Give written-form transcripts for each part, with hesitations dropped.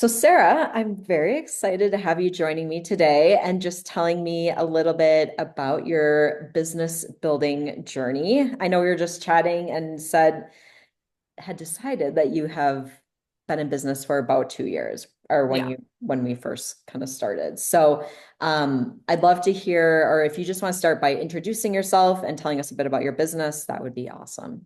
So, Sarah, I'm very excited to have you joining me today and just telling me a little bit about your business building journey. I know we were just chatting and had decided that you have been in business for about 2 years, or Yeah, when we first kind of started. So, I'd love to hear, or if you just want to start by introducing yourself and telling us a bit about your business, that would be awesome.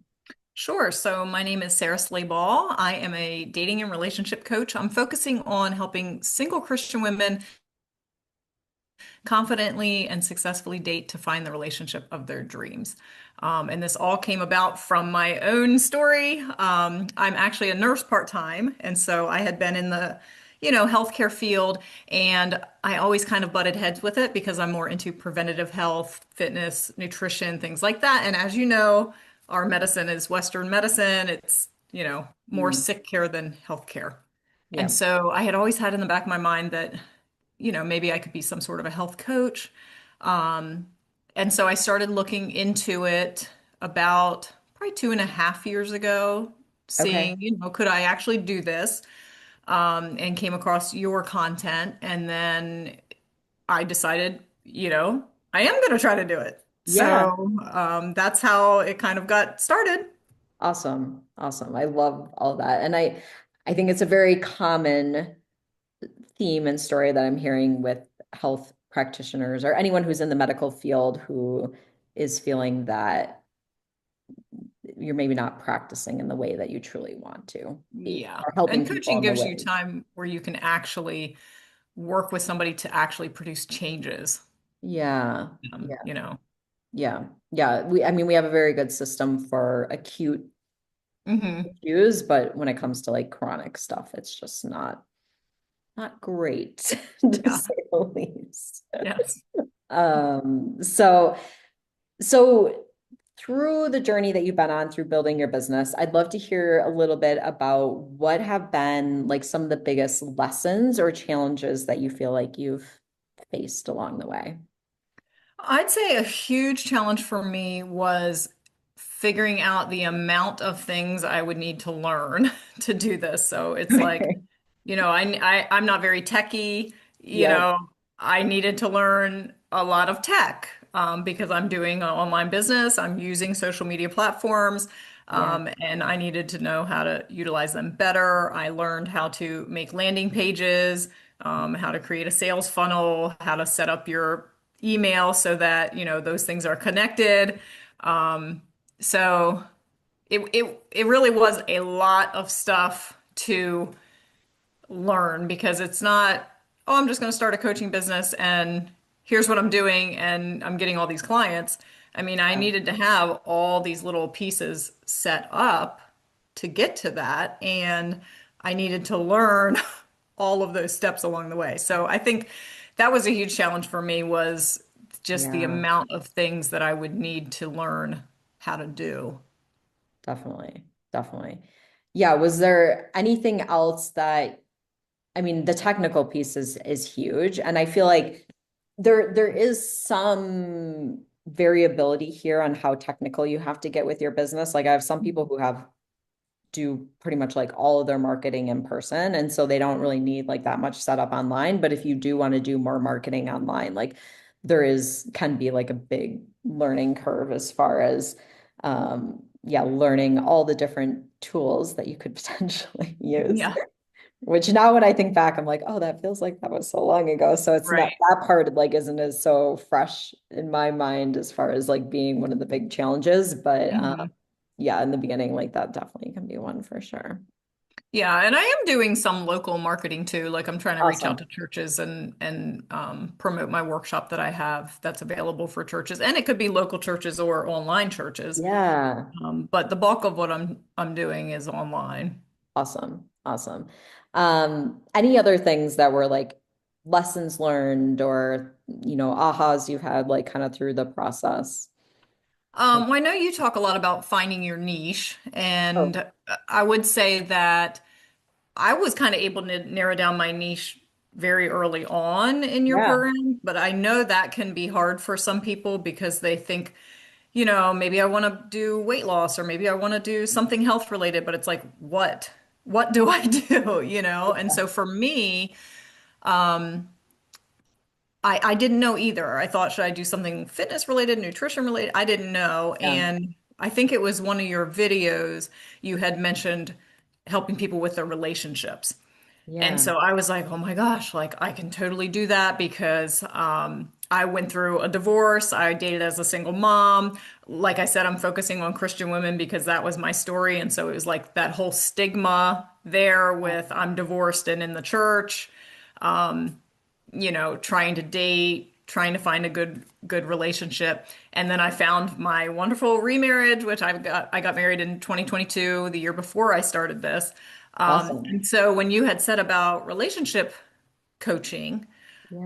sure. So my name is Sara Slaybaugh. I am a dating and relationship coach. I'm focusing on helping single Christian women confidently and successfully date to find the relationship of their dreams. And this all came about from my own story. I'm actually a nurse part-time, and so I had been in the, healthcare field, and I always kind of butted heads with it because I'm more into preventative health, fitness, nutrition, things like that. And as you know, our medicine is Western medicine. It's, more Mm, sick care than health care. And yeah. so I had always had in the back of my mind that maybe I could be some sort of a health coach. Um, and so I started looking into it about probably 2.5 years ago, Okay. seeing, could I actually do this? And came across your content. And then I decided, I am going to try to do it. Yeah. So that's how it kind of got started. Awesome. Awesome. I love all that. And I think it's a very common theme and story that I'm hearing with health practitioners or anyone who's in the medical field who is feeling that you're maybe not practicing in the way that you truly want to be Yeah. or helping And people coaching in the gives way. you time where you can actually work with somebody to actually produce changes. Yeah. um, Yeah. you know. Yeah. Yeah. I mean, we have a very good system for acute Hmm. issues, but when it comes to like chronic stuff, it's just not great to Yeah. say the least. Yes. So through the journey that you've been on through building your business, I'd love to hear a little bit about what have been like some of the biggest lessons or challenges that you feel like you've faced along the way. I'd say a huge challenge for me was figuring out the amount of things I would need to learn to do this. So it's like, Okay. I'm not very techy. You Yep. know, I needed to learn a lot of tech because I'm doing an online business. I'm using social media platforms, Yeah. and I needed to know how to utilize them better. I learned how to make landing pages, how to create a sales funnel, how to set up your email so that, those things are connected. Um, so it really was a lot of stuff to learn because it's not, oh, I'm just going to start a coaching business and here's what I'm doing and I'm getting all these clients. I mean, I Yeah. needed to have all these little pieces set up to get to that, and I needed to learn all of those steps along the way. So I think that was a huge challenge for me was just the Yeah. amount of things that I would need to learn how to do. Definitely. Definitely. Yeah. Was there anything else that I mean, the technical piece is huge, and I feel like there is some variability here on how technical you have to get with your business. Like I have some people who have do pretty much like all of their marketing in person, and so they don't really need like that much setup online. But if you do want to do more marketing online, like there is can be like a big learning curve as far as yeah, learning all the different tools that you could potentially use. Yeah, Which now when I think back, I'm like, oh, that feels like that was so long ago. So it's not right. that part like isn't as so fresh in my mind as far as like being one of the big challenges. But Mhm. yeah, in the beginning, like that definitely can be one for sure. Yeah, and I am doing some local marketing too. Like I'm trying to reach out Awesome. to churches and promote my workshop that I have that's available for churches, and it could be local churches or online churches. Yeah. But the bulk of what I'm doing is online. Awesome. Awesome. Any other things that were like lessons learned or, ahas you've had like kind of through the process? Well, I know you talk a lot about finding your niche, Oh, and I would say that I was kind of able to narrow down my niche very early on in your yeah. program, but I know that can be hard for some people because they think, maybe I want to do weight loss or maybe I want to do something health related, but it's like, what? what do I do? And so for me, um, I didn't know either. I thought, should I do something fitness related, nutrition related? I didn't know. Yeah. And I think it was one of your videos you had mentioned helping people with their relationships. And Yeah. so I was like, oh my gosh, like I can totally do that because I went through a divorce. I dated as a single mom. Like I said, I'm focusing on Christian women because that was my story. And so it was like that whole stigma there with I'm divorced and in the church, trying to date, trying to find a good relationship. And then I found my wonderful remarriage, which I got married in 2022, the year before I started this. Awesome. And so when you had said about relationship coaching,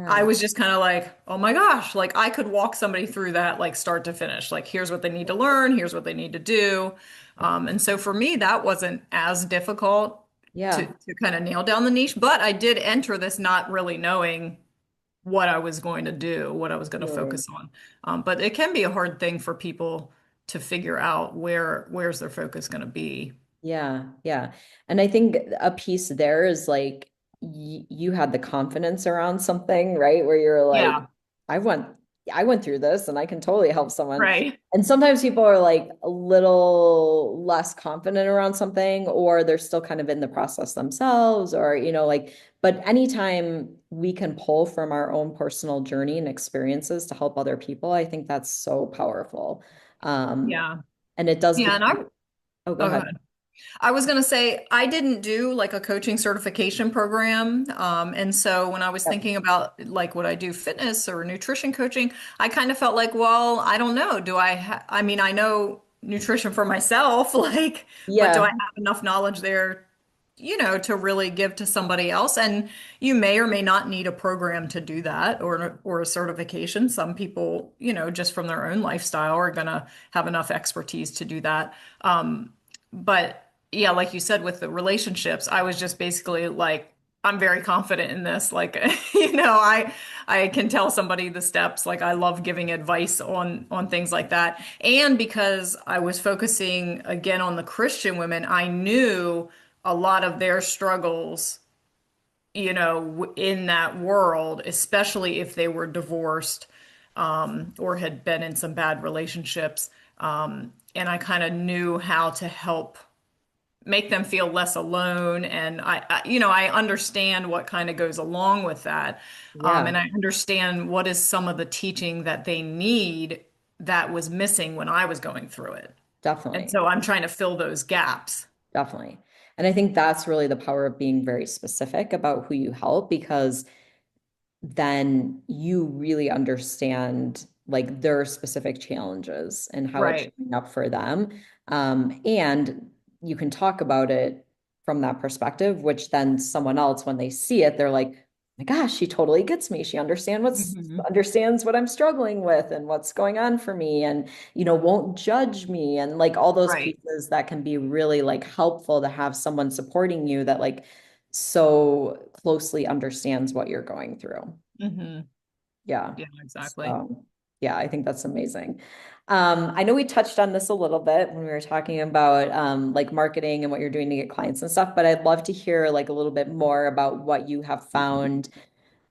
I Yeah. was just kind of like, oh my gosh, like I could walk somebody through that like start to finish. Like here's what they need to learn, here's what they need to do. And so for me, that wasn't as difficult to Yeah. to kind of nail down the niche, but I did enter this not really knowing what I was going to do, what I was going to Really. focus on. But it can be a hard thing for people to figure out where's their focus going to be. Yeah, yeah. And I think a piece there is like you had the confidence around something, right? Where you're like, Yeah, I went I went through this and I can totally help someone. right. And sometimes people are like a little less confident around something, or they're still kind of in the process themselves, or like, but anytime we can pull from our own personal journey and experiences to help other people, I think that's so powerful. Um, Yeah. and it does Yeah, and become, oh, go oh, go ahead. ahead. I was going to say, I didn't do like a coaching certification program. And so when I was Yep. thinking about like would I do fitness or nutrition coaching, I kind of felt like, well, I don't know. I mean, I know nutrition for myself, like, but do I Yeah, have enough knowledge there, to really give to somebody else? And you may or may not need a program to do that or a certification. Some people, just from their own lifestyle are going to have enough expertise to do that. But yeah, like you said with the relationships, I was just basically like, I'm very confident in this. Like, I can tell somebody the steps. Like I love giving advice on things like that. And because I was focusing again on the Christian women, I knew a lot of their struggles, in that world, especially if they were divorced, or had been in some bad relationships. And I kind of knew how to help make them feel less alone. And I understand what kind of goes along with that. yeah, And I understand what is some of the teaching that they need that was missing when I was going through it. And definitely. so I'm trying to fill those gaps. Definitely. And I think that's really the power of being very specific about who you help, because then you really understand like their specific challenges and how it's Right. showing up for them. And you can talk about it from that perspective, which then someone else, when they see it, they're like, my gosh, she totally gets me. She Hmm. understands what I'm struggling with and what's going on for me, and won't judge me, and like all those Right. pieces that can be really like helpful to have someone supporting you that like so closely understands what you're going through. Hmm. Yeah. Yeah, exactly. So, yeah, I think that's amazing. I know we touched on this a little bit when we were talking about like marketing and what you're doing to get clients and stuff, but I'd love to hear like a little bit more about what you have found.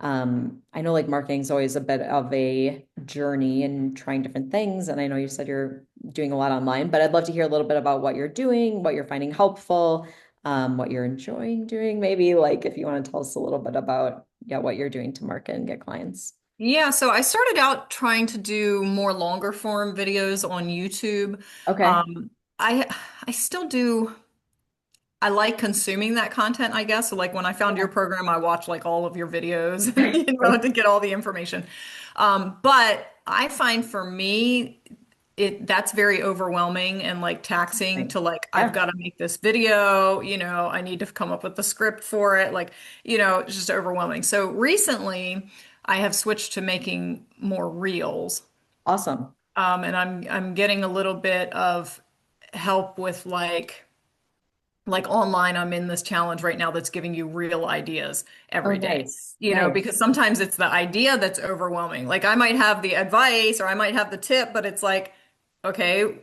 I know like marketing is always a bit of a journey and trying different things. And I know you said you're doing a lot online, but I'd love to hear a little bit about what you're doing, what you're finding helpful, what you're enjoying doing, maybe like if you want to tell us a little bit about, yeah, what you're doing to market and get clients. Yeah, so I started out trying to do more longer form videos on YouTube. Okay. Um, I still do. I like consuming that content, I guess. So like when I found your program, I watched like all of your videos, to get all the information. But I find for me, that's very overwhelming and like taxing Right. to like, I've Yeah. got to make this video, I need to come up with the script for it. Like, it's just overwhelming. So recently I have switched to making more reels. Awesome. And I'm getting a little bit of help with like online, I'm in this challenge right now that's giving you real ideas Oh, every day. nice. Nice. Because sometimes it's the idea that's overwhelming. Like I might have the advice or I might have the tip, but it's like, okay,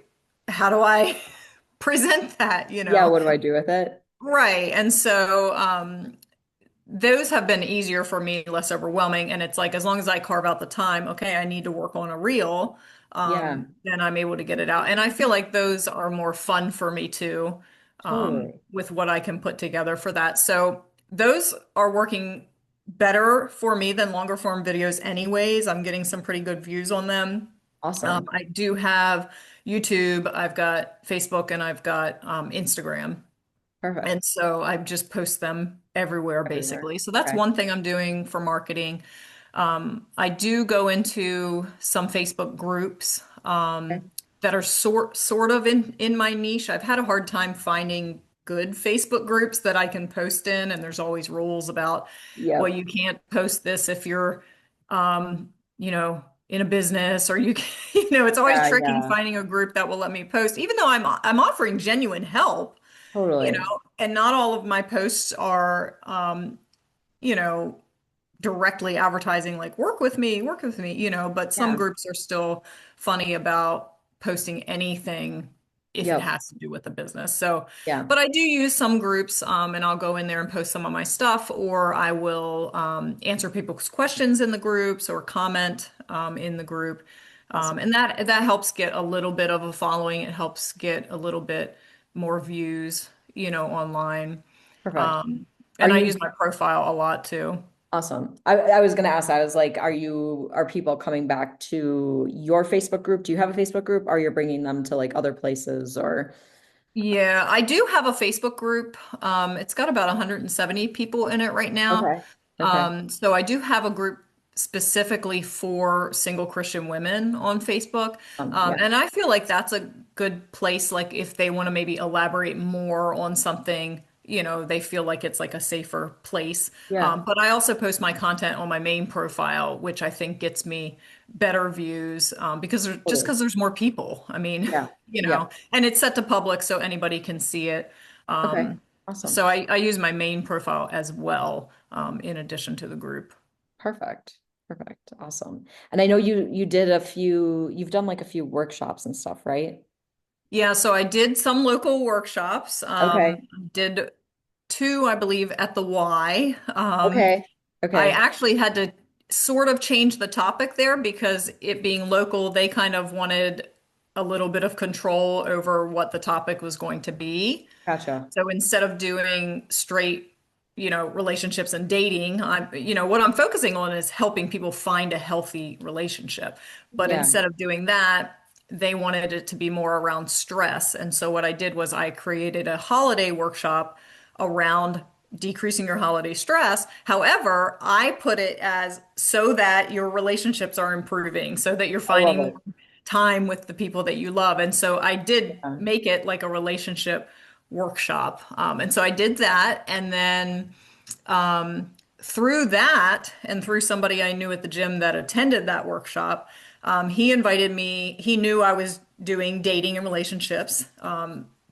how do I present that, Yeah, what do I do with it? Right. And so those have been easier for me, less overwhelming. And it's like, as long as I carve out the time, okay, I need to work on a reel, Yeah, then I'm able to get it out. And I feel like those are more fun for me too, totally. with what I can put together for that. So those are working better for me than longer form videos anyways. I'm getting some pretty good views on them. Awesome. I do have YouTube, I've got Facebook, and I've got Instagram. Perfect. And so I just post them everywhere Everywhere. basically. So that's Okay. one thing I'm doing for marketing. I do go into some Facebook groups Okay. that are sort of in my niche. I've had a hard time finding good Facebook groups that I can post in, and there's always rules about, well, Yep. you can't post this if you're, you know, in a business, or you, it's always Yeah, tricky yeah. finding a group that will let me post, even though I'm offering genuine help, Totally. and not all of my posts are, you know, directly advertising like work with me, but some Yeah. groups are still funny about posting anything if it Yep. has to do with the business. So, Yeah. but I do use some groups, and I'll go in there and post some of my stuff, or I will answer people's questions in the groups or comment in the group. Awesome. And that helps get a little bit of a following. It helps get a little bit more views, online. Perfect. Um, Are and I use you my profile a lot too. awesome? I was gonna ask that. I was like, are people coming back to your Facebook group? Do you have a Facebook group? Are you bringing them to like other places or Yeah, I do have a Facebook group. It's got about 170 people in it right now. okay. Okay. So I do have a group specifically for single Christian women on Facebook. Yeah. And I feel like that's a good place, like if they want to maybe elaborate more on something, they feel like it's like a safer place. Yeah. But I also post my content on my main profile, which I think gets me better views, just Totally. because there's more people. I mean, Yeah. Yeah. and it's set to public so anybody can see it. Okay. Um, Awesome. so I use my main profile as well, in addition to the group. Perfect. Perfect. Awesome. And I know you did a few, you've done like a few workshops and stuff, right? Yeah, so I did some local workshops. Okay. Did two, I believe, at the Y. Okay. I Okay. actually had to sort of change the topic there because it being local, they kind of wanted a little bit of control over what the topic was going to be. Gotcha. So instead of doing straight, relationships and dating, what I'm focusing on is helping people find a healthy relationship. But Yeah. instead of doing that, they wanted it to be more around stress. And so what I did was I created a holiday workshop around decreasing your holiday stress. However, I put it as so that your relationships are improving, so that you're I love finding more it. time with the people that you love. And so I did Yeah. make it like a relationship workshop. And so I did that. And then through that, and through somebody I knew at the gym that attended that workshop, he invited me. He knew I was doing dating and relationships,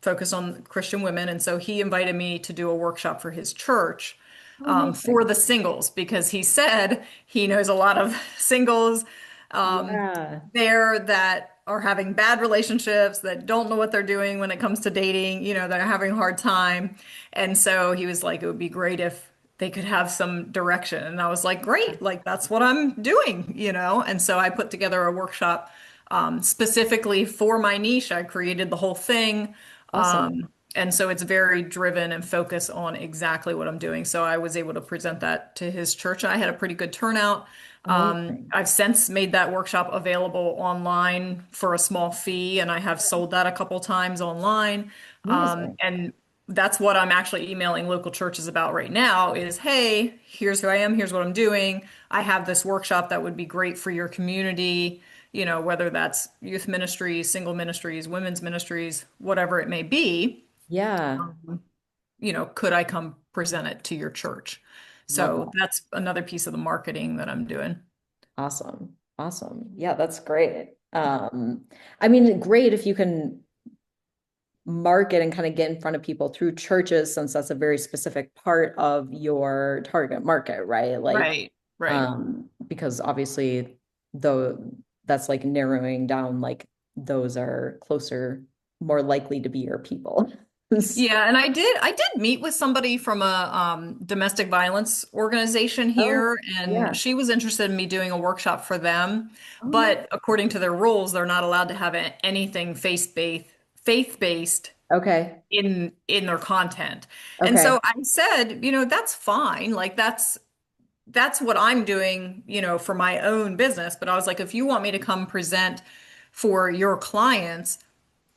focused on Christian women. And so he invited me to do a workshop for his church, Oh, for amazing. the singles, because he said he knows a lot of singles Yeah. there that are having bad relationships, that don't know what they're doing when it comes to dating, that are having a hard time. And so he was like, it would be great if they could have some direction. And I was like, great, like that's what I'm doing. And so I put together a workshop specifically for my niche. I created the whole thing. Awesome. And so it's very driven and focused on exactly what I'm doing. So I was able to present that to his church. I had a pretty good turnout. Amazing. I've since made that workshop available online for a small fee, and I have sold that a couple times online. Amazing. And that's what I'm actually emailing local churches about right now is, hey, here's who I am, here's what I'm doing. I have this workshop that would be great for your community, whether that's youth ministries, single ministries, women's ministries, whatever it may be. Yeah. Could I come present it to your church? Love So that. that's another piece of the marketing that I'm doing. Awesome. Awesome. Yeah, that's great. I mean, great if you can market and kind of get in front of people through churches, since that's a very specific part of your target market, right? Like, Right, right. because obviously, though that's like narrowing down, like those are closer, more likely to be your people. Yeah, and I did meet with somebody from a domestic violence organization Oh, here, and yeah. she was interested in me doing a workshop for them. Oh, no. But according to their rules, they're not allowed to have anything faith-based Okay. in their content. And Okay. so I said, that's fine. Like that's what I'm doing, for my own business. But I was like, if you want me to come present for your clients,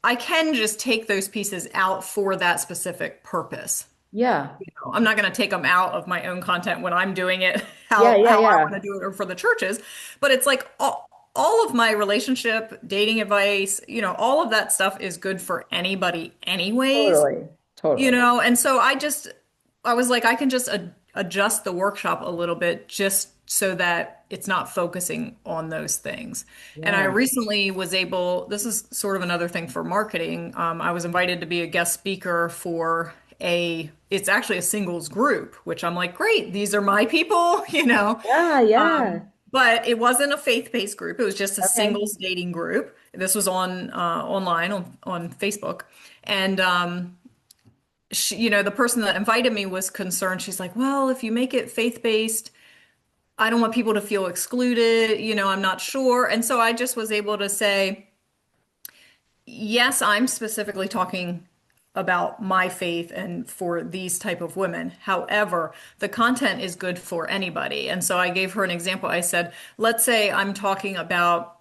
I can just take those pieces out for that specific purpose. Yeah. I'm not going to take them out of my own content when I'm doing it Yeah, how yeah, I want yeah. to do it or for the churches. But it's like all of my relationship, dating advice, all of that stuff is good for anybody anyways. Totally. Totally. And so I was like, I can just adjust the workshop a little bit just so that it's not focusing on those things. And I Yeah. recently was able, this is sort of another thing for marketing. I was invited to be a guest speaker for it's actually a singles group, which I'm like, great, these are my people, Yeah, yeah. But it wasn't a faith-based group. It was just a Okay. singles dating group. This was on online on Facebook. And the person that invited me was concerned. She's like, well, if you make it faith-based, I don't want people to feel excluded. I'm not sure. And so I just was able to say, yes, I'm specifically talking about my faith and for these type of women. However, the content is good for anybody. And so I gave her an example. I said, let's say I'm talking about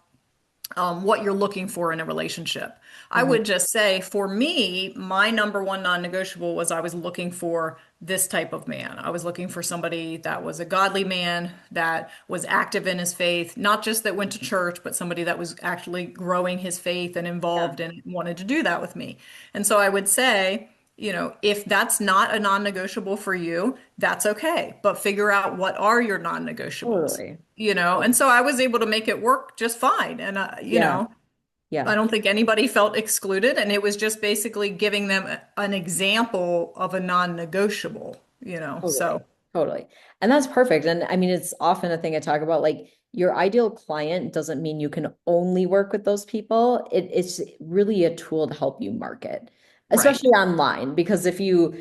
what you're looking for in a relationship. I Mhm. would just say, for me, my number one non-negotiable was I was looking for this type of man. I was looking for somebody that was a godly man, that was active in his faith, not just that went to church, but somebody that was actually growing his faith and Yeah. involved and wanted to do that with me. And so I would say, if that's not a non-negotiable for you, that's okay. But figure out what are your non-negotiables, Totally. and so I was able to make it work just fine. And, Yeah. I Yeah. don't think anybody felt excluded. And it was just basically giving them an example of a non-negotiable, Totally. so Totally. And that's perfect. And I mean, it's often a thing I talk about, like your ideal client doesn't mean you can only work with those people. It's really a tool to help you market, right. especially online, because if you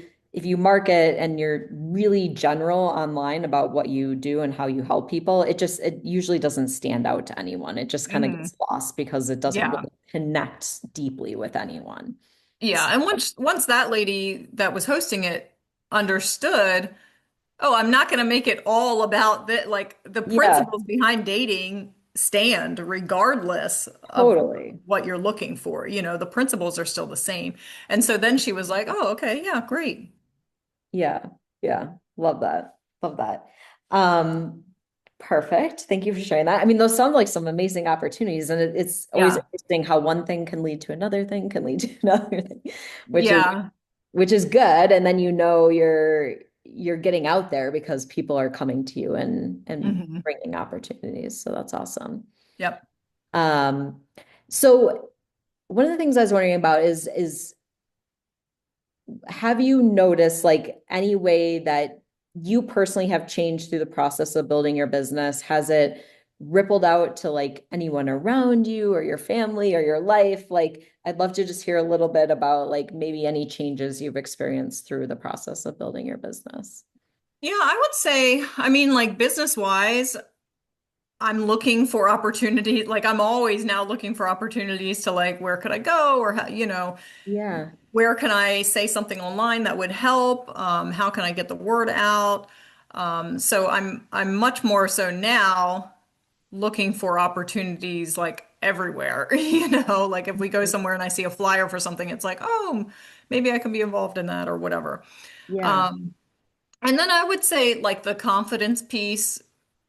market and you're really general online about what you do and how you help people, it usually doesn't stand out to anyone. It just kind of Mhm. gets lost because it doesn't Yeah. really connect deeply with anyone. Yeah. And once that lady that was hosting it understood, oh, I'm not going to make it all about that. Like the Yeah, principles behind dating stand regardless of totally. what you're looking for. The principles are still the same. And so then she was like, oh, okay, yeah, great. Yeah, yeah. Love that. Love that. Um, Perfect. Thank you for sharing that. I mean, those sound like some amazing opportunities, and it's always Yeah. interesting how one thing can lead to another thing, can lead to another thing, which is Yeah. which is good. And then you're getting out there because people are coming to you and Hmm. bringing opportunities. So that's awesome. Yep. Um, so one of the things I was wondering about is have you noticed like any way that you personally have changed through the process of building your business? Has it rippled out to like anyone around you or your family or your life? Like, I'd love to just hear a little bit about like maybe any changes you've experienced through the process of building your business. Yeah, I would say, I mean, like business wise, I'm looking for opportunity. Like I'm always now looking for opportunities to like, where could I go? Or, Yeah. where can I say something online that would help? How can I get the word out? So I'm much more so now looking for opportunities like everywhere. Like if we go somewhere and I see a flyer for something, it's like, oh, maybe I can be involved in that or whatever. Yeah. Um, and then I would say like the confidence piece,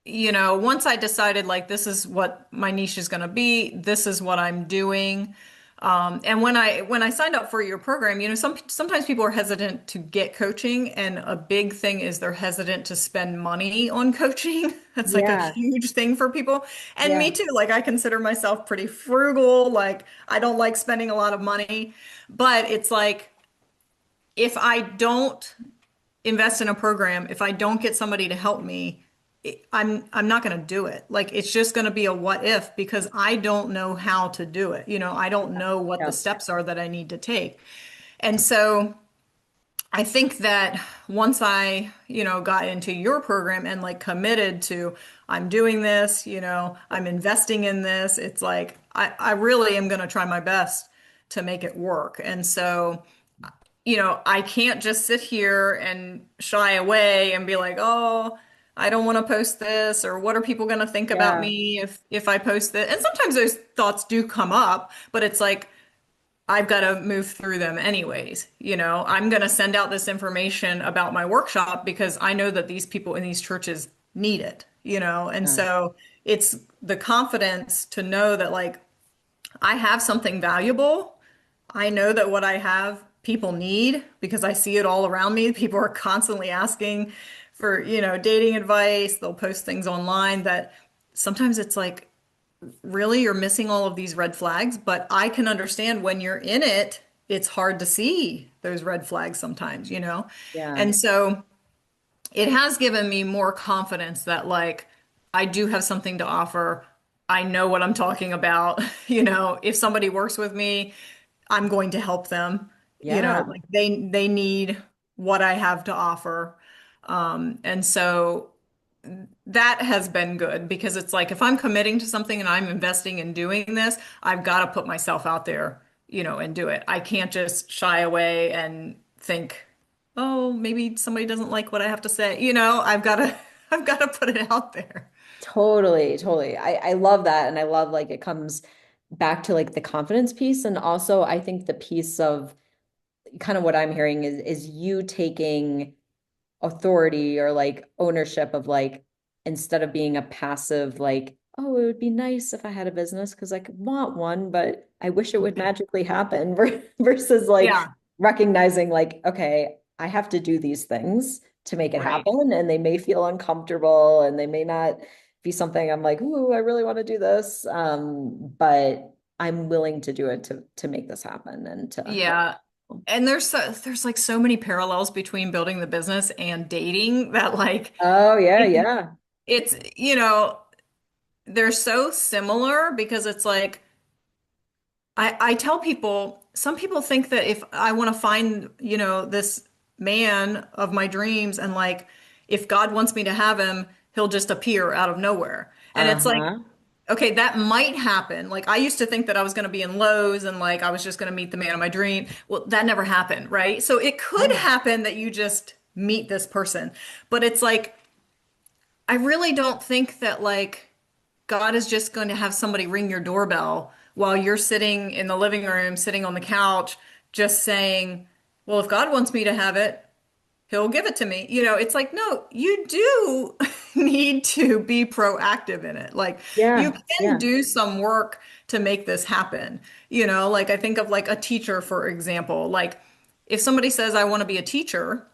once I decided like this is what my niche is going to be, this is what I'm doing. And when I signed up for your program, sometimes people are hesitant to get coaching, and a big thing is they're hesitant to spend money on coaching. That's like a Yeah. huge thing for people. And me Yeah. too. Like I consider myself pretty frugal. Like I don't like spending a lot of money, but it's like if I don't invest in a program, if I don't get somebody to help me, I'm not going to do it. Like it's just going to be a what if because I don't know how to do it. I don't know what the Yeah. steps are that I need to take. And so I think that once I, got into your program and like committed to, I'm doing this, I'm investing in this, it's like I really am going to try my best to make it work. And so, I can't just sit here and shy away and be like, oh, I don't want to post this, or what are people going to think about Yeah. me if I post it? And sometimes those thoughts do come up, but it's like I've got to move through them anyways. I'm going to send out this information about my workshop because I know that these people in these churches need it, and Yeah. so it's the confidence to know that like I have something valuable. I know that what I have people need because I see it all around me. People are constantly asking for, dating advice. They'll post things online that sometimes it's like, really, you're missing all of these red flags, but I can understand when you're in it, it's hard to see those red flags sometimes. Yeah. And so it has given me more confidence that like I do have something to offer. I know what I'm talking about. If somebody works with me, I'm going to help them. Yeah. Like they need what I have to offer. And so that has been good because it's like if I'm committing to something and I'm investing in doing this, I've got to put myself out there, and do it. I can't just shy away and think, oh, maybe somebody doesn't like what I have to say. I've got to I've got to put it out there. Totally, totally. I love that. And I love like it comes back to like the confidence piece. And also I think the piece of kind of what I'm hearing is you taking authority or like ownership of like instead of being a passive like, oh, it would be nice if I had a business because I could want one, but I wish it would magically happen versus like Yeah, recognizing like, okay, I have to do these things to make it right. happen and they may feel uncomfortable and they may not be something I'm like, ooh, I really want to do this. But I'm willing to do it to make this happen and to help. Yeah. And there's like so many parallels between building the business and dating that like Oh yeah, it, yeah. it's they're so similar because it's like I tell people some people think that if I want to find, this man of my dreams and like if God wants me to have him, he'll just appear out of nowhere. And it's like, Uh-huh. okay, that might happen. Like I used to think that I was going to be in Lowe's and like I was just going to meet the man of my dream. Well, that never happened, right? So it could Yeah. happen that you just meet this person. But it's like I really don't think that like God is just going to have somebody ring your doorbell while you're sitting in the living room, sitting on the couch, just saying, well, if God wants me to have it, he'll give it to me. It's like, no, you do need to be proactive in it. Like you Yeah. can Yeah. do some work to make this happen. Like I think of like a teacher, for example, like if somebody says, I want to be a teacher,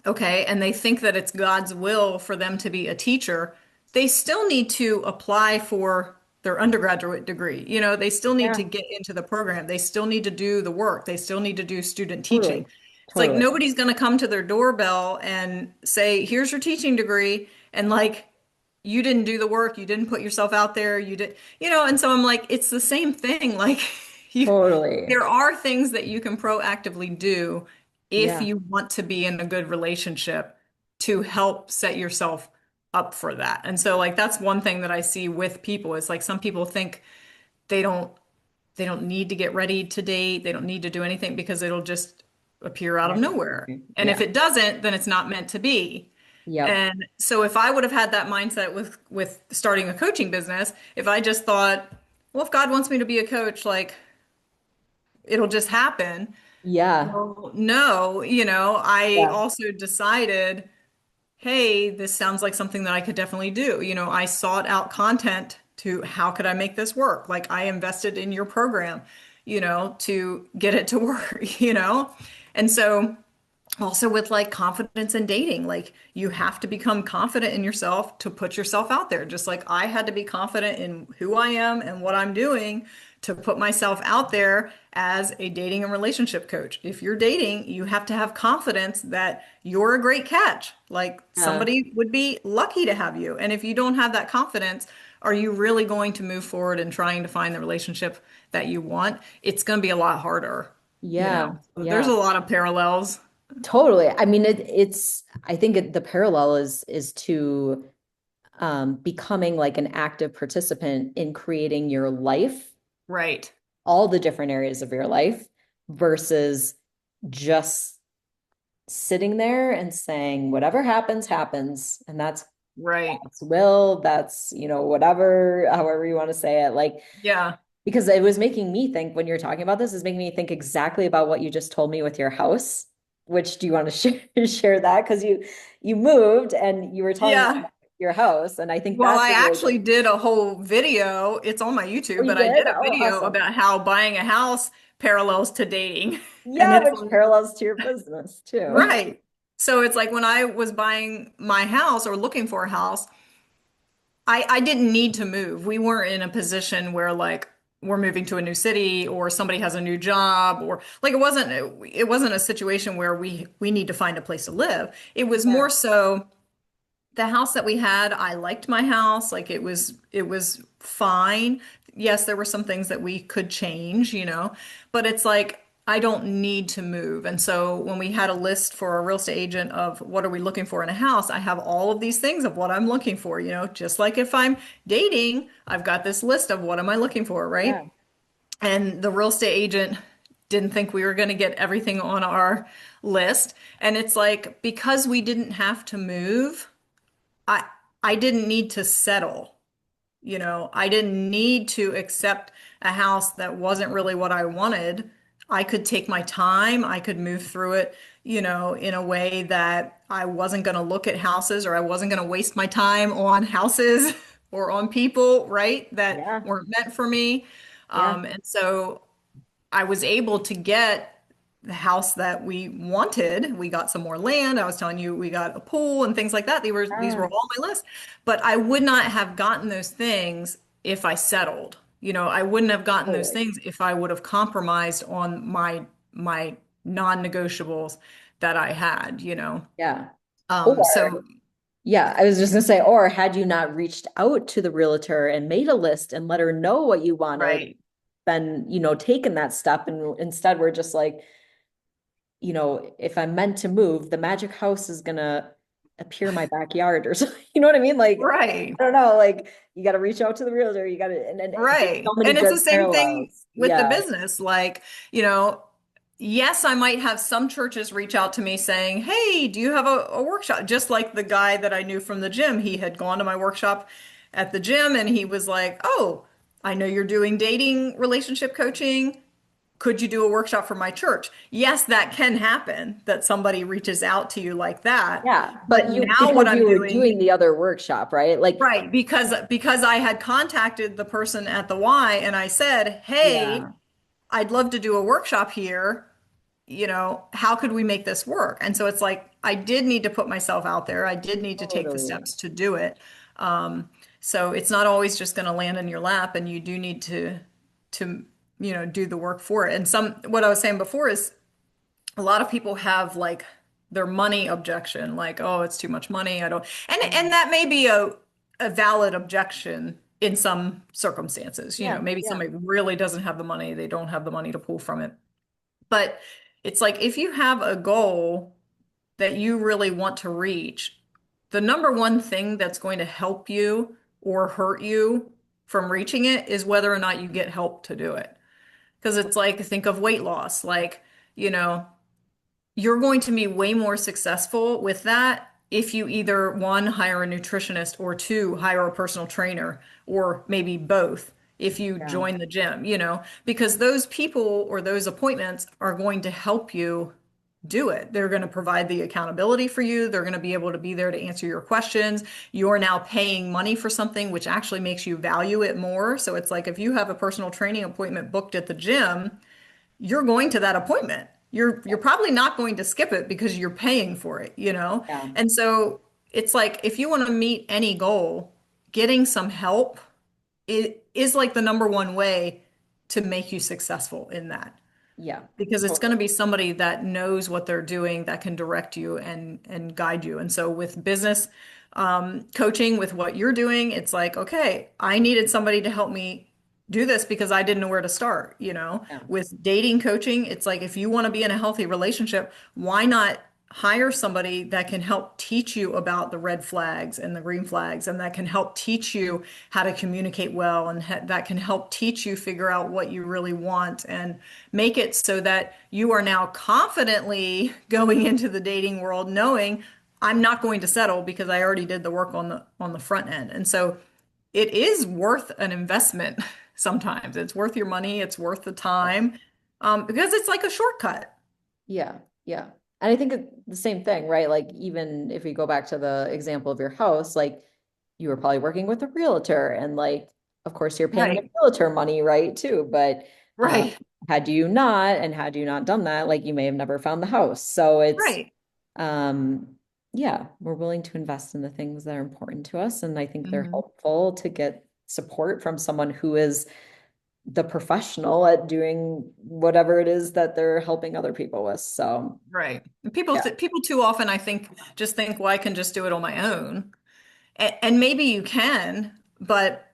okay, and they think that it's God's will for them to be a teacher, they still need to apply for their undergraduate degree. They still need to Yeah. get into the program. They still need to do the work. They still need to do student Totally. teaching. It's like Totally. nobody's going to come to their doorbell and say, "Here's your teaching degree," and like you didn't do the work, you didn't put yourself out there, you did, and so I'm like, it's the same thing. Like you, Totally. there are things that you can proactively do if Yeah. you want to be in a good relationship to help set yourself up for that. And so like that's one thing that I see with people is like some people think they don't they don't need to get ready to date, they don't need to do anything because it'll just appear out of nowhere. Magically. And if Yeah. it doesn't, then it's not meant to be. Yep. And so if I would have had that mindset with starting a coaching business, if I just thought, well, if God wants me to be a coach, like it'll just happen. Yeah. Well, no, I Yeah. also decided, hey, this sounds like something that I could definitely do. I sought out content to how could I make this work? Like I invested in your program, to get it to work, And so also with like confidence in dating, like you have to become confident in yourself to put yourself out there. Just like I had to be confident in who I am and what I'm doing to put myself out there as a dating and relationship coach. If you're dating, you have to have confidence that you're a great catch. Like Yeah. somebody would be lucky to have you. And if you don't have that confidence, are you really going to move forward in trying to find the relationship that you want? It's going to be a lot harder. you Yeah. know. So there's Yeah. a lot of parallels. Totally. I mean, I think the parallel is to becoming like an active participant in creating your life, Right. all the different areas of your life, versus just sitting there and saying, whatever happens, happens. And Right. that's will, that's, whatever, however you want to say it. Like, Yeah. because it was making me think when you're talking about this, is making me think exactly about what you just told me with your house. Which do you want to share that? Because you moved and you were telling me Yeah. about your house, and I think Well, that's I a really good. actually did a whole video. It's on my Oh, YouTube, you but I did? did a Oh, video awesome. about how buying a house parallels to dating. And Yeah, it's which parallels to your business too. right. So it's like when I was buying my house or looking for a house, I didn't need to move. We weren't in a position where like we're moving to a new city or somebody has a new job or like it wasn't a situation where we need to find a place to live. It was Yeah. more so the house that we had, I liked my house. Like it was fine. Yes, there were some things that we could change, but it's like I don't need to move. And so when we had a list for a real estate agent of what are we looking for in a house, I have all of these things of what I'm looking for, just like if I'm dating, I've got this list of what am I looking for, Yeah. right? And the real estate agent didn't think we were going to get everything on our list. And it's like because we didn't have to move, I I didn't need to settle. I didn't need to accept a house that wasn't really what I wanted. I could take my time. I could move through it, in a way that I wasn't going to look at houses or I wasn't going to waste my time on houses or on people, right, that Yeah. weren't meant for me. Yeah. And so I was able to get the house that we wanted. We got some more land. I was telling you we got a pool and things like that. These were Yeah. all on my list. But I would not have gotten those things if I settled. I wouldn't have gotten those Totally. things if I would have compromised on my non-negotiables that I had. Yeah. So Or, yeah, I was just gonna say, or had you not reached out to the realtor and made a list and let her know what you wanted, right, then, taken that step, and instead we're just like, if I'm meant to move, the magic house is gonna appear in my backyard or something. You know what I mean? Like, right. I don't know, like you gotta reach out to the realtor, you gotta, and there's so Right. many And it's good the same thing parallels. with the Yeah. business. Like, yes, I might have some churches reach out to me saying, hey, do you have a workshop? Just like the guy that I knew from the gym. He had gone to my workshop at the gym and he was like, oh, I know you're doing dating relationship coaching. Could you do a workshop for my church? Yes, that can happen that somebody reaches out to you like that. Yeah. But But now what because I'm you were doing doing the other workshop, right? Like, right, because I had contacted the person at the Y and I said, "Hey, yeah, I'd love to do a workshop here. How could we make this work?" And so it's like I did need to put myself out there. I did need to take the totally. steps to do it. Um, so it's not always just going to land in your lap, and you do need to do the work for it. And what I was saying before is a lot of people have like their money objection, like, oh, it's too much money. I don't, and Mm. that may be a valid objection in some circumstances. Yeah, Maybe yeah, somebody really doesn't have the money, they don't have the money to pull from it. But it's like if you have a goal that you really want to reach, the number one thing that's going to help you or hurt you from reaching it is whether or not you get help to do it. Because it's like, think of weight loss. Like, you know, you're going to be way more successful with that if you either one, hire a nutritionist or two, hire a personal trainer or maybe both if you yeah, join the gym, because those people or those appointments are going to help you do it. They're going to provide the accountability for you. They're going to be able to be there to answer your questions. You're now paying money for something, which actually makes you value it more. So it's like if you have a personal training appointment booked at the gym, you're going to that appointment. You're probably not going to skip it because you're paying for it. yeah, And so it's like if you want to meet any goal, getting some help is like the number one way to make you successful in that. yeah, Because it's going totally. to be somebody that knows what they're doing that can direct you and guide you. And so with business coaching, with what you're doing, it's like, okay, I needed somebody to help me do this because I didn't know where to start, you know. Yeah. With dating coaching, it's like if you want to be in a healthy relationship, why not hire somebody that can help teach you about the red flags and the green flags and that can help teach you how to communicate well and that can help teach you figure out what you really want and make it so that you are now confidently going into the dating world knowing I'm not going to settle because I already did the work on the front end. And so it is worth an investment sometimes. It's worth your money, it's worth the time, because it's like a shortcut. Yeah, yeah. And I think the same thing, right? Like even if we go back to the example of your house, like you were probably working with a realtor and like of course you're paying the Right, realtor money, right, too. But um right, had you not done that, like you may have never found the house. So it's right. um yeah, we're willing to invest in the things that are important to us. And I think they're Hmm. helpful to get support from someone who is the professional at doing whatever it is that they're helping other people with. So Right. And yeah. people too often, I think, just think, well, I can just do it on my own. And maybe you can, but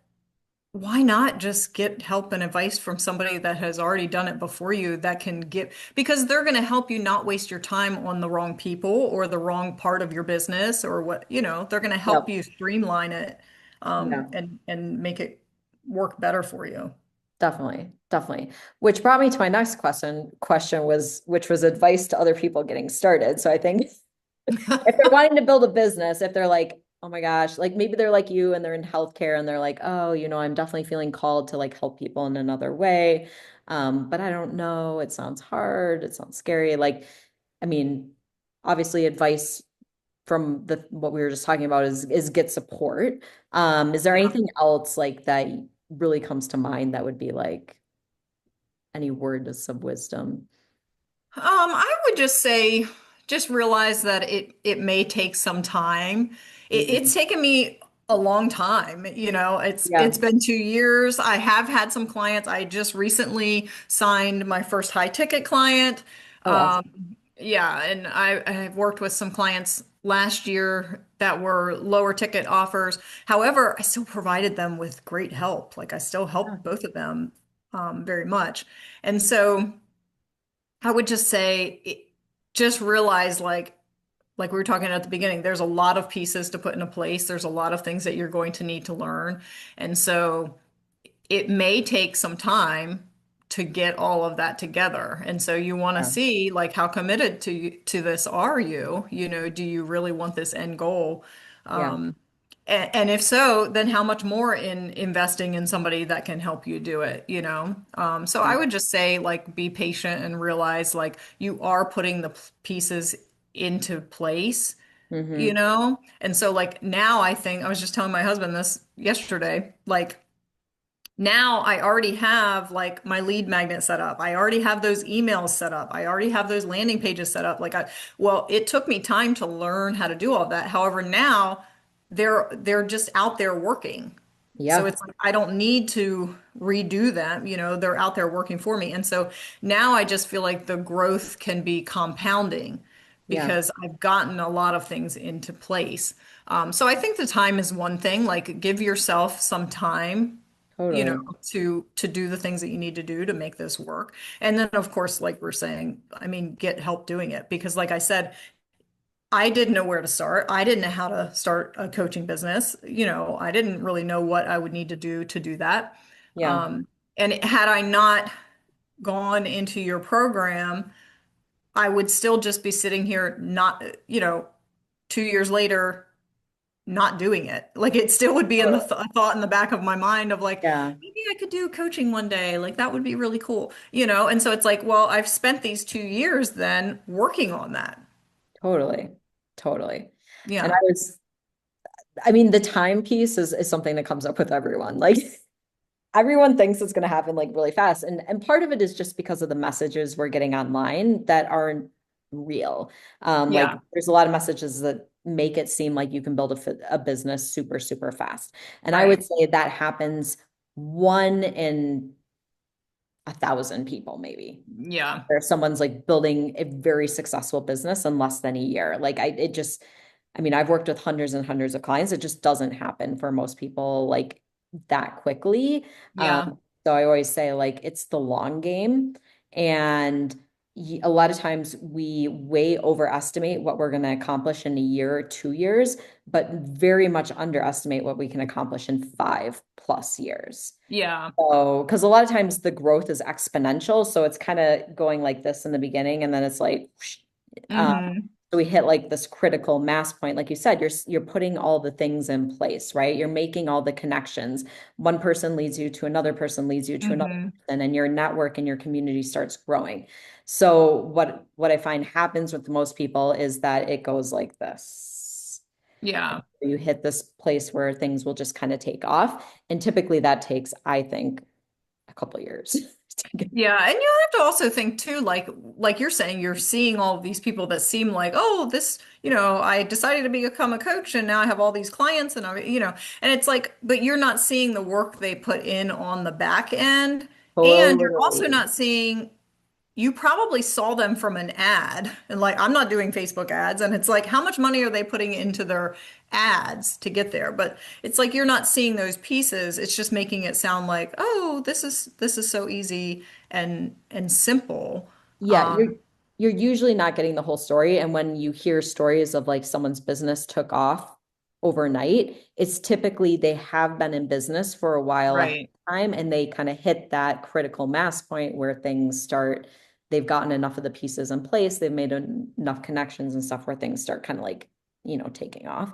why not just get help and advice from somebody that has already done it before you that can give, because they're going to help you not waste your time on the wrong people or the wrong part of your business or what, you know, they're going to help Yep. you streamline it, Yeah. and make it work better for you. Definitely. Definitely. Which brought me to my next question was which was advice to other people getting started. So I think if they're wanting to build a business, if they're like, oh my gosh, like maybe they're like you and they're in healthcare and they're like, oh, I'm definitely feeling called to like help people in another way. But I don't know. It sounds hard. It sounds scary. Like, I mean, obviously advice from the what we were just talking about is get support. Is there Yeah. anything else like that really comes to mind that would be like any words of wisdom? I would just say, just realize that it may take some time. It's Mhm. taken me a long time. You know, Yeah. it's been 2 years. I have had some clients. I just recently signed my first high ticket client. Oh, awesome. Yeah, and I've worked with some clients last year that were lower ticket offers. However, I still provided them with great help. Like I still Yeah. helped both of them very much. And so. I would just say, just realize like we were talking at the beginning, there's a lot of pieces to put into place. There's a lot of things that you're going to need to learn. And so it may take some time to get all of that together. And so you want to Yeah. see like how committed to this are you? You know, do you really want this end goal? Yeah. And if so, then how much more in investing in somebody that can help you do it, you know? So Yeah. I would just say, like, be patient and realize, like, you are putting the pieces into place, you Hmm. know? And so, like, now I think, I was just telling my husband this yesterday, like, now I already have like my lead magnet set up. I already have those emails set up. I already have those landing pages set up. Well, it took me time to learn how to do all that. However, now they're just out there working. So Yeah. it's like I don't need to redo them, you know, they're out there working for me. And so now I just feel like the growth can be compounding Yeah. because I've gotten a lot of things into place. So I think the time is one thing, like give yourself some time, you know, Totally. to do the things that you need to do to make this work. And then of course, like we're saying, I mean, get help doing it because like I said, I didn't know where to start. I didn't know how to start a coaching business. You know, I didn't really know what I would need to do that. Yeah. Um, and had I not gone into your program, I would still just be sitting here not, you know, 2 years later not doing it. Like it still would be in the Totally. thought in the back of my mind of like, Yeah. maybe I could do coaching one day. Like that would be really cool, you know? And so it's like, well, I've spent these 2 years then working on that. Totally. Totally. And Yeah. I mean, the time piece is something that comes up with everyone. Like everyone thinks it's going to happen like really fast. And part of it is just because of the messages we're getting online that aren't real. Like Yeah. there's a lot of messages that make it seem like you can build a business super, super fast. And I would Right. say that happens one in 1,000 people, maybe. Yeah. Where someone's like building a very successful business in less than a year. I mean, I've worked with hundreds and hundreds of clients. It just doesn't happen for most people like that quickly. Um, Yeah. So I always say like it's the long game. And a lot of times we way overestimate what we're going to accomplish in a year or 2 years, but very much underestimate what we can accomplish in 5+ years. Yeah. So, because a lot of times the growth is exponential. So it's kind of going like this in the beginning, and then it's like, whoosh. um, Hmm. so we hit like this critical mass point. Like you said, you're putting all the things in place, right? You're making all the connections. One person leads you to another person, leads you to another Hmm. person, and your network and your community starts growing. So what I find happens with most people is that it goes like this. Yeah. You hit this place where things will just kind of take off. And typically that takes, I think, a couple years to get. Yeah, and you have to also think too, like you're saying, you're seeing all of these people that seem like, oh, this, I decided to become a coach and now I have all these clients and and it's like, but you're not seeing the work they put in on the back end, and you're also Totally. not seeing you probably saw them from an ad and like I'm not doing Facebook ads and it's like how much money are they putting into their ads to get there, but it's like you're not seeing those pieces. It's just making it sound like, oh, this is so easy and simple. Yeah, um you're usually not getting the whole story. And when you hear stories of like someone's business took off overnight, it's typically they have been in business for a while ahead right. of time and they kind of hit that critical mass point where things start, they've gotten enough of the pieces in place, they've made enough connections and stuff where things start kind of like, taking off.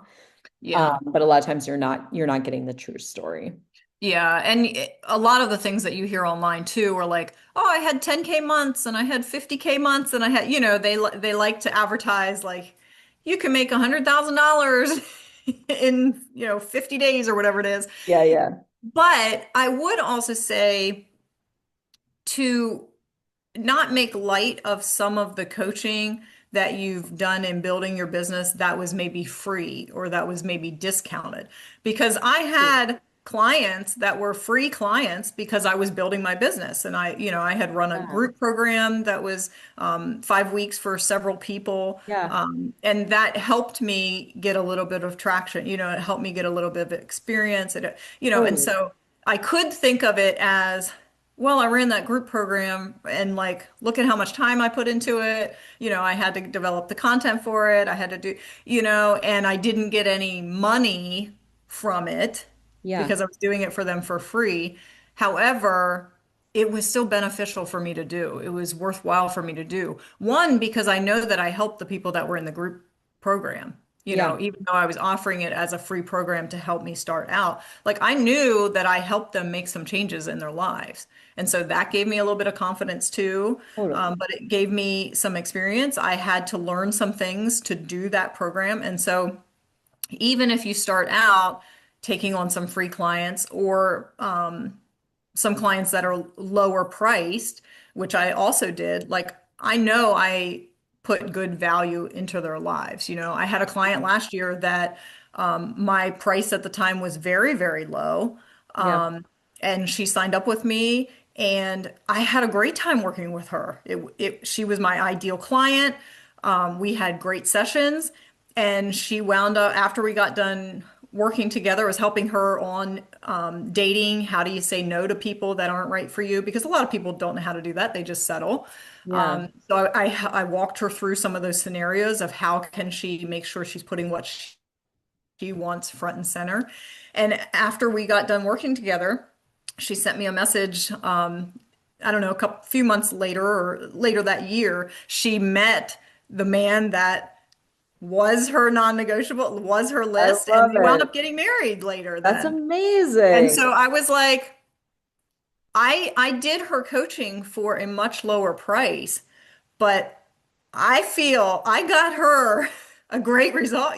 Yeah. But a lot of times you're not getting the true story. Yeah, and a lot of the things that you hear online too are like, "Oh, I had 10K months and I had 50K months and I had, they like to advertise like you can make $100,000 in, 50 days or whatever it is." Yeah, yeah. But I would also say to not make light of some of the coaching that you've done in building your business that was maybe free or that was maybe discounted. Because I had clients that were free clients because I was building my business. And I had run a Yeah. group program that was 5 weeks for several people. Yeah. And that helped me get a little bit of traction. It helped me get a little bit of experience. And Totally. so I could think of it as, well, I ran that group program and like, look at how much time I put into it. I had to develop the content for it. I had to do, and I didn't get any money from it Yeah. because I was doing it for them for free. However, it was still beneficial for me to do. It was worthwhile for me to do. One, because I know that I helped the people that were in the group program. Yeah. Even though I was offering it as a free program to help me start out, like I knew that I helped them make some changes in their lives. And so that gave me a little bit of confidence too. Totally. But it gave me some experience. I had to learn some things to do that program. And so even if you start out taking on some free clients or some clients that are lower priced, which I also did, like I know I put good value into their lives. I had a client last year that my price at the time was very, very low. Yeah. And she signed up with me and I had a great time working with her. She was my ideal client. We had great sessions and she wound up after we got done working together. I was helping her on dating. How do you say no to people that aren't right for you? Because a lot of people don't know how to do that. They just settle. Yeah. So I walked her through some of those scenarios of how can she make sure she's putting what she wants front and center. And after we got done working together, she sent me a message. I don't know, few months later or later that year, she met the man that was her non-negotiable, was her I list, and love they wound it. up getting married later That's then. And amazing. so I was like, I did her coaching for a much lower price, but I feel I got her a great result,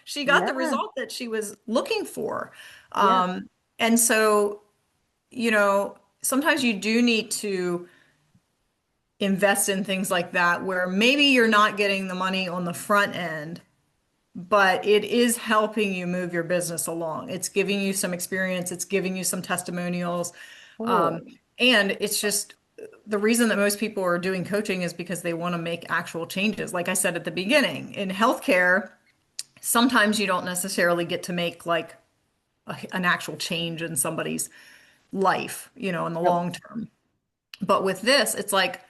She got the Yeah. result that she was looking for. Yeah. And so, sometimes you do need to invest in things like that where maybe you're not getting the money on the front end, but it is helping you move your business along. It's giving you some experience, it's giving you some testimonials. Um, Totally. and it's just the reason that most people are doing coaching is because they want to make actual changes. Like I said at the beginning, in healthcare, sometimes you don't necessarily get to make like an actual change in somebody's life, in the Yep. long term. But with this, it's like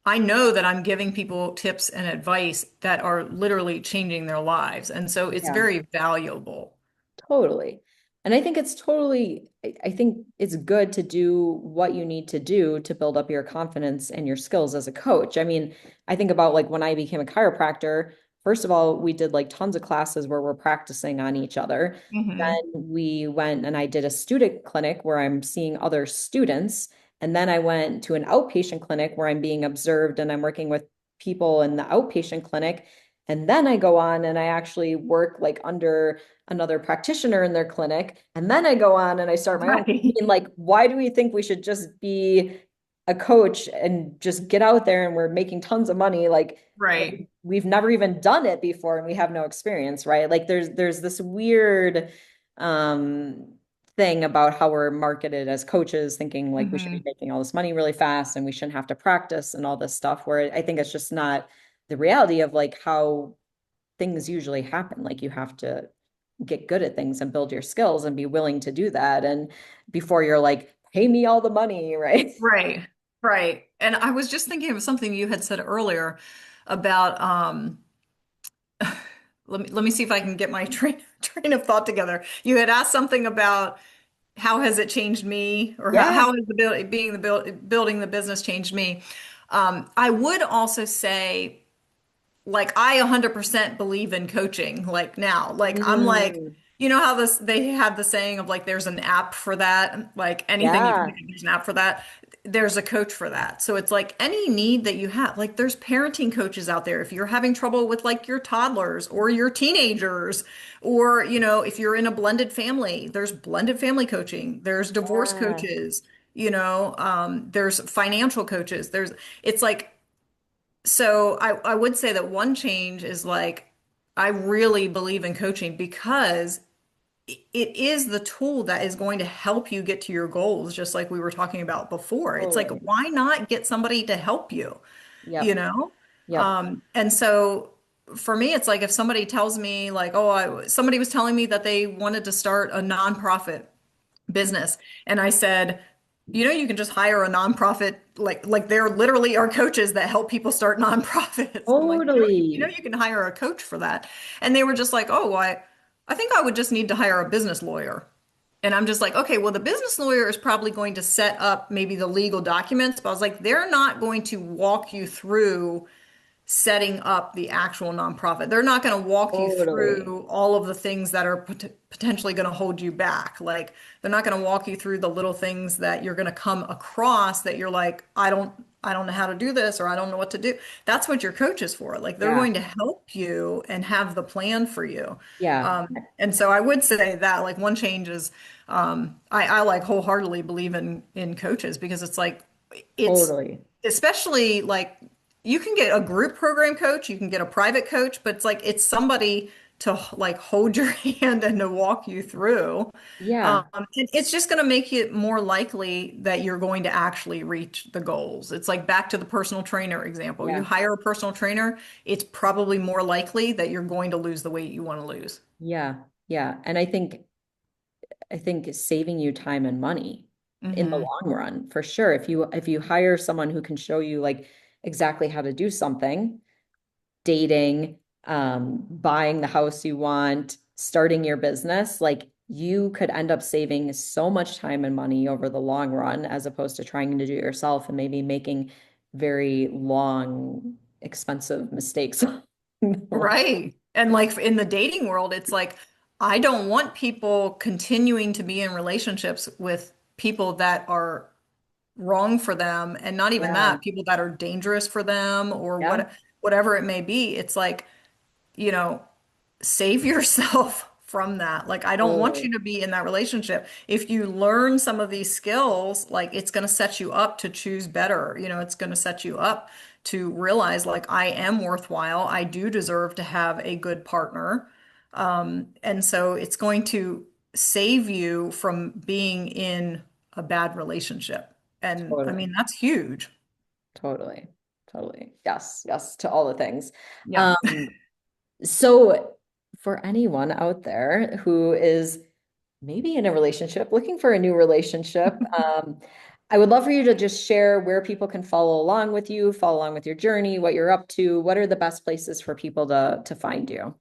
I know that I'm giving people tips and advice that are literally changing their lives. And so it's Yeah. very valuable. Totally. And I think it's totally, I think it's good to do what you need to do to build up your confidence and your skills as a coach. I mean, I think about like when I became a chiropractor, first of all, we did like tons of classes where we're practicing on each other. Hmm. Then we went and I did a student clinic where I'm seeing other students. And then I went to an outpatient clinic where I'm being observed and I'm working with people in the outpatient clinic. And then I go on and I actually work like under another practitioner in their clinic. And then I go on and I start my own. I Right. mean, like, why do we think we should just be a coach and just get out there and we're making tons of money? Like, Right. we've never even done it before and we have no experience, right? Like there's this weird um thing about how we're marketed as coaches, thinking like we should be Hmm. making all this money really fast and we shouldn't have to practice and all this stuff, where I think it's just not the reality of like how things usually happen. Like you have to get good at things and build your skills and be willing to do that. And before you're like, pay me all the money, right? Right. Right. And I was just thinking of something you had said earlier about let me see if I can get my train of thought together. You had asked something about how has it changed me, or Yeah. how has the building the business changed me. I would also say, like, I 100% believe in coaching. Like now, like I'm like, Mm, how this they have the saying of like there's an app for that. Like anything you can yeah. think of, there's an app for that. There's a coach for that. So it's like any need that you have. Like there's parenting coaches out there. If you're having trouble with like your toddlers or your teenagers, or if you're in a blended family, there's blended family coaching. There's divorce Yeah. coaches. There's financial coaches. It's like, so I would say that one change is like, I really believe in coaching because it is the tool that is going to help you get to your goals, just like we were talking about before. It's like, Totally. why not get somebody to help you, you Yep. know? Yep. And so for me, it's like if somebody tells me like, oh, somebody was telling me that they wanted to start a nonprofit business. And I said, you can just hire a nonprofit, like there literally are coaches that help people start nonprofits. I'm like, Totally. you can hire a coach for that. And they were just like, oh, well, I think I would just need to hire a business lawyer. And I'm just like, okay, well, the business lawyer is probably going to set up maybe the legal documents, but I was like, they're not going to walk you through setting up the actual nonprofit. They're not going to walk you Totally. through all of the things that are potentially going to hold you back. Like they're not going to walk you through the little things that you're going to come across that you're like, I don't know how to do this, or I don't know what to do. That's what your coach is for. Like they're Yeah. going to help you and have the plan for you. Yeah. And so I would say that like one change is, I like wholeheartedly believe in coaches because it's like it's Totally. especially like you can get a group program coach, you can get a private coach, but it's like it's somebody to like hold your hand and to walk you through. Yeah. And it's just going to make it more likely that you're going to actually reach the goals. It's like back to the personal trainer example. You Yeah. hire a personal trainer, it's probably more likely that you're going to lose the weight you want to lose. Yeah. Yeah. And I think it's saving you time and money in the Hmm. long run, for sure. If you hire someone who can show you like exactly how to do something, dating, buying the house you want, starting your business, like you could end up saving so much time and money over the long run as opposed to trying to do it yourself and maybe making very long, expensive mistakes. Right. And like in the dating world, it's like, I don't want people continuing to be in relationships with people that are wrong for them. And not even Yeah. that, people that are dangerous for them or Yeah. whatever it may be. It's like, you know, save yourself from that. Like, I don't want Totally. you to be in that relationship. If you learn some of these skills, like, it's going to set you up to choose better. It's going to set you up to realize, like, I am worthwhile. I do deserve to have a good partner. And so it's going to save you from being in a bad relationship. And I Totally. mean, that's huge. Totally. Totally. Yes. Yes. To all the things. Yeah. Um, so for anyone out there who is maybe in a relationship, looking for a new relationship. I would love for you to just share where people can follow along with you, follow along with your journey, what you're up to. What are the best places for people to find you?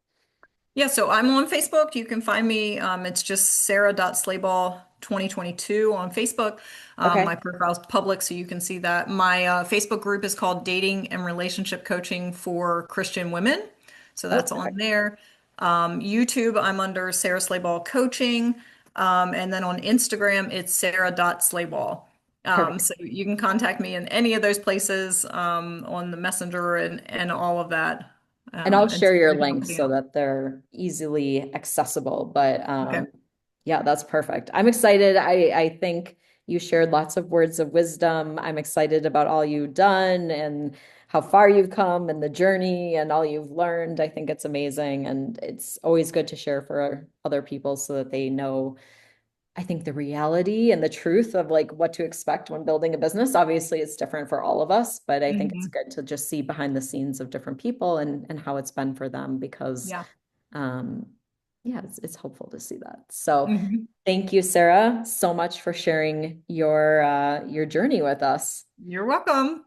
Yeah, so I'm on Facebook. You can find me. It's just Sara.Slaybaugh 2022 on Facebook. My Okay. profile's public, so you can see that. My Facebook group is called Dating and Relationship Coaching for Christian Women. So Oh, that's on perfect. there. YouTube, I'm under Sara Slaybaugh Coaching. And then on Instagram, it's Sara.Slaybaugh. Perfect. So you can contact me in any of those places on the messenger and all of that. And I'll And share see if your I can help links you so out. that they're easily accessible. But Okay. yeah, that's perfect. I'm excited. I think you shared lots of words of wisdom. I'm excited about all you've done and how far you've come and the journey and all you've learned. I think it's amazing. And it's always good to share for other people so that they know, I think, the reality and the truth of like what to expect when building a business. Obviously, it's different for all of us, but I think it's Hmm. good to just see behind the scenes of different people and how it's been for them because Yeah. um yeah, it's helpful to see that. So Hmm. thank you, Sarah, so much for sharing your journey with us. You're welcome.